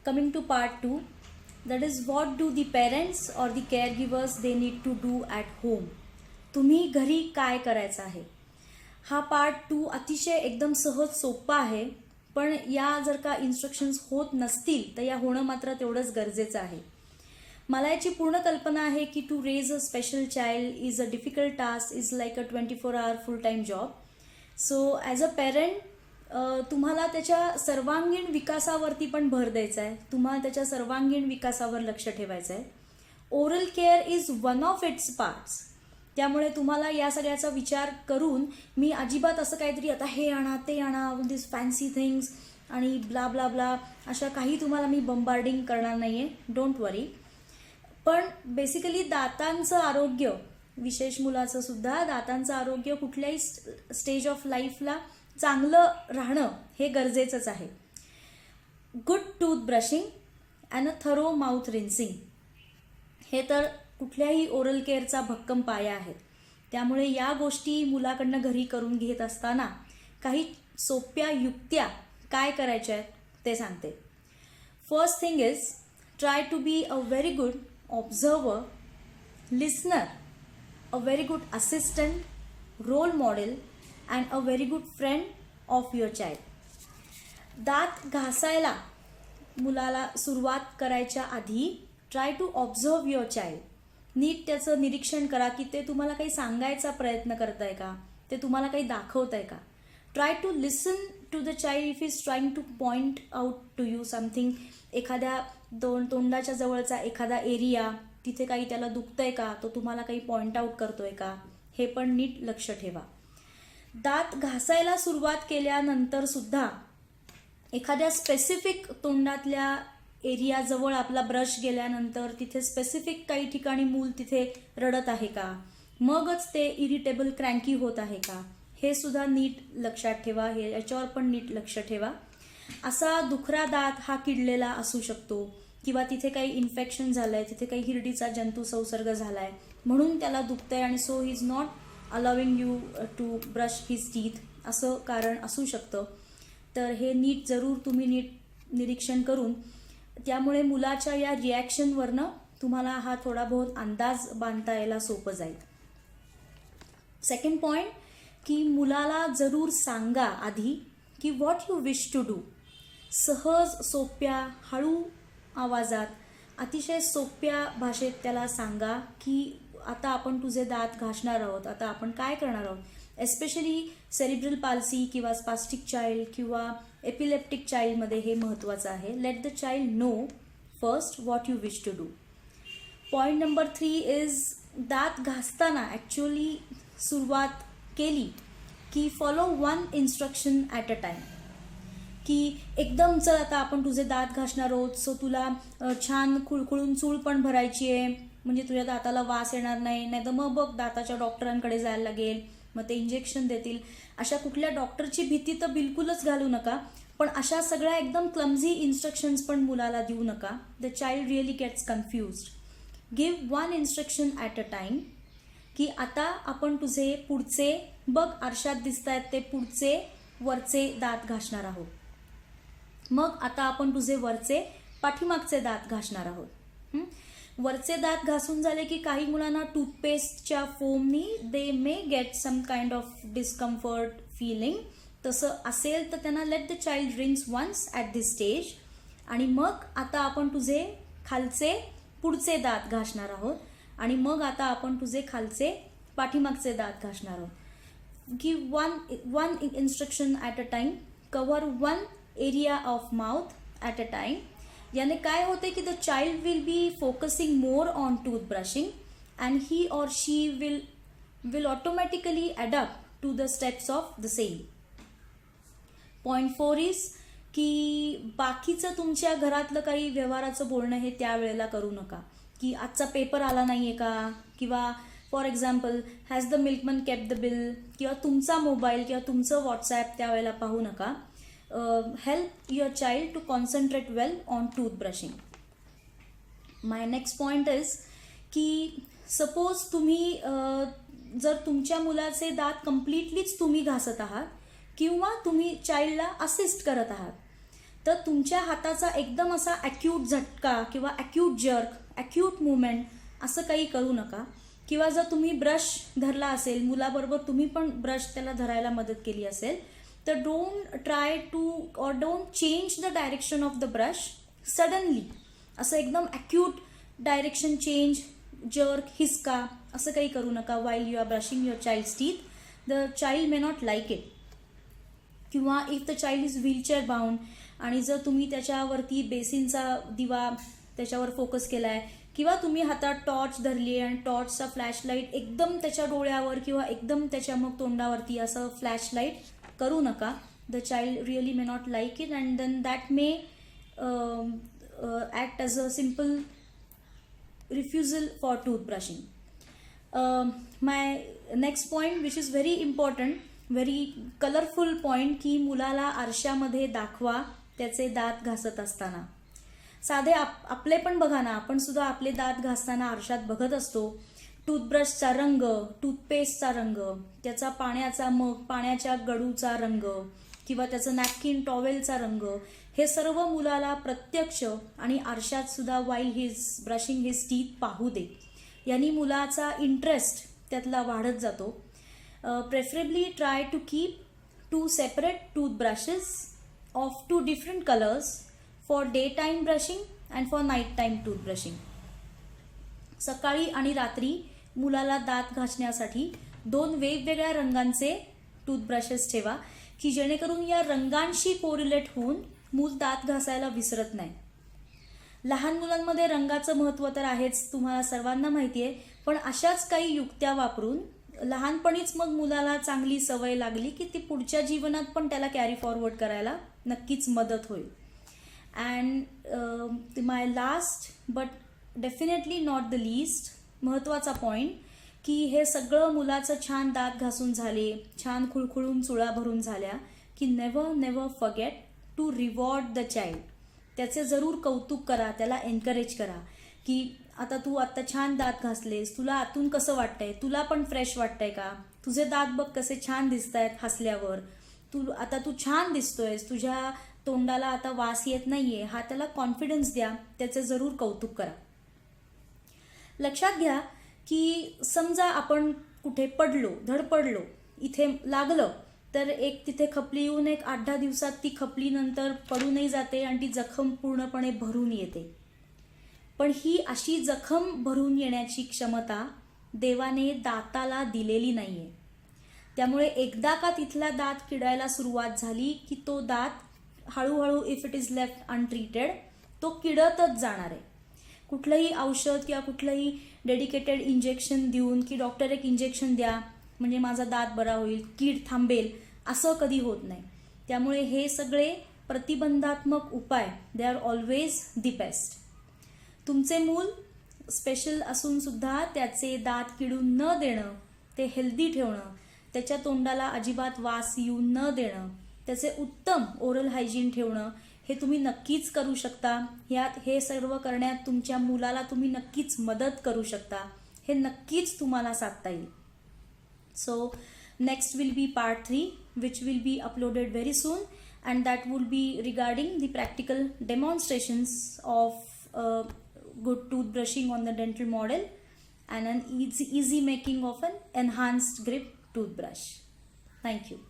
coming to part 2, that is what do the parents or the caregivers they need to do at home. तुम्ही घरी काय करायचं आहे. हा पार्ट 2 अतिशय एकदम सहज सोपा आहे, पण या जर का इन्स्ट्रक्शन्स होत नसतील तर या होणं मात्र तेवढंच गरजेचं आहे. मला याची पूर्ण कल्पना आहे की to raise a special child is a difficult task, is like a 24 hour full time job. So as a parent तुम्हाला त्याच्या सर्वांगीण विकासावरती पण भर द्यायचा आहे, तुम्हाला त्याच्या सर्वांगीण विकासावर लक्ष ठेवायचं आहे. Oral care is one of its parts. त्यामुळे तुम्हाला या सगळ्याचा विचार करून मी अजिबात असं काहीतरी आता हे आणा ते आणा दिस फॅन्सी थिंग्स आणि ब्ला ब्ला ब्ला अशा काही तुम्हाला मी बंबार्डिंग करणार नाही आहे. डोंट वरी. पण बेसिकली दातांचं आरोग्य, विशेष मुलाचं सुद्धा दातांचं आरोग्य कुठल्याही स्टेज ऑफ लाईफला चांगलं राहणं हे गरजेचंच आहे. Good tooth brushing and a thorough mouth rinsing हे तर कुठल्याही ओरल केअरचा भक्कम पाया आहे. त्यामुळे या गोष्टी मुलाकडनं घरी करून घेत असताना काही सोप्या युक्त्या काय करायच्या आहेत ते सांगते. First thing is try to be a very good observer, listener, a very good assistant, role model and a very good friend of your child. दात घासायला मुलाला सुरुवात करायच्या आधी try to observe your child. नीट त्याचं निरीक्षण करा की ते तुम्हाला काही सांगायचा प्रयत्न करत आहे का, ते तुम्हाला काही दाखवत आहे का. Try to listen to the child if is trying to point out to you something. एखाद्या तोंडाच्या जवळचा एखादा एरिया, तिथे काही त्याला दुखतंय का, तो तुम्हाला काही पॉइंट आउट करतोय का, हे पण नीट लक्ष ठेवा. दात घासायला सुरुवात केल्यानंतर सुद्धा एखाद्या स्पेसिफिक तोंडातल्या एरियाजवळ आपला ब्रश गेल्यानंतर तिथे स्पेसिफिक काही ठिकाणी मूल तिथे रडत आहे का, मगच ते इरिटेबल क्रँकी होत आहे का, हे सुद्धा नीट लक्षात ठेवा. हे याच्यावर पण नीट लक्ष ठेवा. असा दुखरा दात हा किडलेला असू शकतो किंवा तिथे काही इन्फेक्शन झालं आहे, तिथे काही हिरडीचा जंतू संसर्ग झाला आहे म्हणून त्याला दुखतंय आणि so he is not allowing you to brush his teeth, असं कारण असू शकतं. तर हे नीट जरूर तुम्ही नीट निरीक्षण करून त्यामुळे मुलाच्या या रिॲक्शनवरनं तुम्हाला हा थोडा बहुत अंदाज बांधता यायला सोपं जाईल. सेकंड पॉईंट की मुलाला जरूर सांगा आधी की what you wish to do. सहज सोप्या हळू आवाजात अतिशय सोप्या भाषेत त्याला सांगा की आता आपण तुझे दात घासणार आहोत, आता आपण काय करणार आहोत. एस्पेशली सेरिब्रल पाल्सी किंवा स्पास्टिक चाइल्ड किंवा एपिलेप्टिक चाइल्डमध्ये हे महत्त्वाचं आहे. Let the child know first what you wish to do. Point number 3 is दात घासताना ॲक्च्युअली सुरुवात केली की follow one instruction at a time. की एकदम चल आता आपण तुझे दात घासणार आहोत, सो तुला छान खुळखुळून चूळ पण भरायची आहे म्हणजे तुझ्या दाताला वास येणार नाही, नाही तर मग बघ दाताच्या डॉक्टरांकडे जायला लागेल, मग ते इंजेक्शन देतील. अशा कुठल्या डॉक्टरची भीती तर बिलकुलच घालू नका. पण अशा सगळ्या एकदम क्लमझी इन्स्ट्रक्शन्स पण मुलाला देऊ नका. The child really gets confused. Give one instruction at a time की आता आपण तुझे पुढचे बघ आरशात दिसत आहेत ते पुढचे वरचे दात घासणार आहोत. मग आता आपण तुझे वरचे पाठीमागचे दात घासणार आहोत. वरचे दात घासून झाले की काही मुलांना टूथपेस्टच्या फोमनी they may get some kind of discomfort feeling. तसं असेल तर त्यांना let the child rinse once at this stage. आणि मग आता आपण तुझे खालचे पुढचे दात घासणार आहोत आणि मग आता आपण तुझे खालचे पाठीमागचे दात घासणार आहोत. Give one instruction at a time. Cover one area of mouth at a time. याने काय होते की the child will be focusing more on tooth brushing and he or she will automatically adapt to the steps of the same. Point 4 is की बाकीचं तुमच्या घरातलं काही व्यवहाराचं बोलणं हे त्यावेळेला करू नका. की आजचा पेपर आला नाही आहे का, किंवा for example has the milkman kept the bill, किंवा तुमचा मोबाईल किंवा तुमचं व्हॉट्सॲप त्यावेळेला पाहू नका. Help your child to concentrate well on tooth brushing. My next point is की सपोज तुम्ही जर तुमच्या मुलाचे दात कम्प्लिटलीच तुम्ही घासत आहात किंवा तुम्ही चाइल्डला असिस्ट करत आहात तर तुमच्या हाताचा एकदम असा ॲक्यूट झटका किंवा ॲक्यूट जर्क, ॲक्यूट मुवमेंट असं काही करू नका. किंवा जर तुम्ही ब्रश धरला असेल, मुलाबरोबर तुम्ही पण ब्रश त्याला धरायला मदत केली असेल, तर don't try to or don't change the direction of the brush suddenly. असं एकदम ॲक्यूट डायरेक्शन चेंज, जर्क, हिसका असं काही करू नका while you are brushing your child's teeth. The child may not like it. किंवा if the child is wheelchair bound आणि जर तुम्ही त्याच्यावरती बेसिनचा दिवा त्याच्यावर फोकस केला आहे किंवा तुम्ही हातात टॉर्च धरली आहे आणि टॉर्चचा फ्लॅशलाईट एकदम त्याच्या डोळ्यावर किंवा एकदम त्याच्या मग तोंडावरती असं फ्लॅशलाईट करू नका. The child really may not like it and then that may act as a simple refusal for toothbrushing. My next point which is very important, very colourful point, की मुलाला आरशामध्ये दाखवा त्याचे दात घासत असताना. साधे आपले पण बघा ना, आपण सुद्धा आपले दात घासताना आरशात बघत असतो. टूथब्रशचा रंग, टूथपेस्टचा रंग, त्याचा पाण्याचा मग, पाण्याच्या गडूचा रंग किंवा त्याचं नॅपकिन टॉवेलचा रंग, हे सर्व मुलाला प्रत्यक्ष आणि आरशात सुद्धा while his brushing his teeth पाहू दे. यांनी मुलाचा इंटरेस्ट त्यातला वाढत जातो. Preferably try to keep 2 separate toothbrushes of 2 different colours for day time brushing and for night time toothbrushing. सकाळी आणि रात्री मुलाला दात घासण्यासाठी 2 वेगवेगळ्या रंगांचे टूथब्रशेस ठेवा, की जेणेकरून या रंगांशी कोरिलेट होऊन मूल दात घासायला विसरत नाही. लहान मुलांमध्ये रंगाचं महत्त्व तर आहेच, तुम्हाला सर्वांना माहिती आहे, पण अशाच काही युक्त्या वापरून लहानपणीच मग मुलाला चांगली सवय लागली की ती पुढच्या जीवनात पण त्याला कॅरी फॉरवर्ड करायला नक्कीच मदत होईल. And my last but definitely not the least महत्त्वाचा पॉईंट, की हे सगळं मुलाचं छान दात घासून झाले, छान खुळखुळून चुळा भरून झाल्या, की never forget to reward the child. त्याचे जरूर कौतुक करा, त्याला एनकरेज करा, की आता छान दात घासलेस, तुला आतून कसं वाटतंय, तुला पण फ्रेश वाटतंय का, तुझे दात बघ कसे छान दिसत आहेत हसल्यावर, तू छान दिसतोयस, तुझ्या तोंडाला आता वास येत नाहीये, हा त्याला कॉन्फिडन्स द्या, त्याचे जरूर कौतुक करा. लक्षात घ्या की समजा आपण कुठे धडपडलो, इथे लागलं, तर एक तिथे खपली येऊन एक 8-10 दिवसात ती खपली नंतर पडूनही जाते आणि ती जखम पूर्णपणे भरून येते. पण ही अशी जखम भरून येण्याची क्षमता देवाने दाताला दिलेली नाहीये. त्यामुळे एकदा का तिथला दात किडायला सुरुवात झाली की तो दात हळूहळू if it is left untreated तो किडतच जाणार आहे. कुठलंही औषध किंवा कुठलंही डेडिकेटेड इंजेक्शन देऊन की डॉक्टर एक इंजेक्शन द्या म्हणजे माझा दात बरा होईल, कीड थांबेल, असं कधी होत नाही. त्यामुळे हे सगळे प्रतिबंधात्मक उपाय they are always the best. तुमचे मूल स्पेशल असून सुद्धा त्याचे दात किडून न देणं, ते हेल्दी ठेवणं, त्याच्या तोंडाला अजिबात वास येऊ न देणं, त्याचे उत्तम ओरल हायजीन ठेवणं, हे तुम्ही नक्कीच करू शकता. हे सर्व करण्यात तुमच्या मुलाला तुम्ही नक्कीच मदत करू शकता. हे नक्कीच तुम्हाला साधता येईल. So next will be part 3 which will be uploaded very soon, and that will be regarding the practical demonstrations of good toothbrushing on the dental model and an easy making of an enhanced grip toothbrush. Thank you.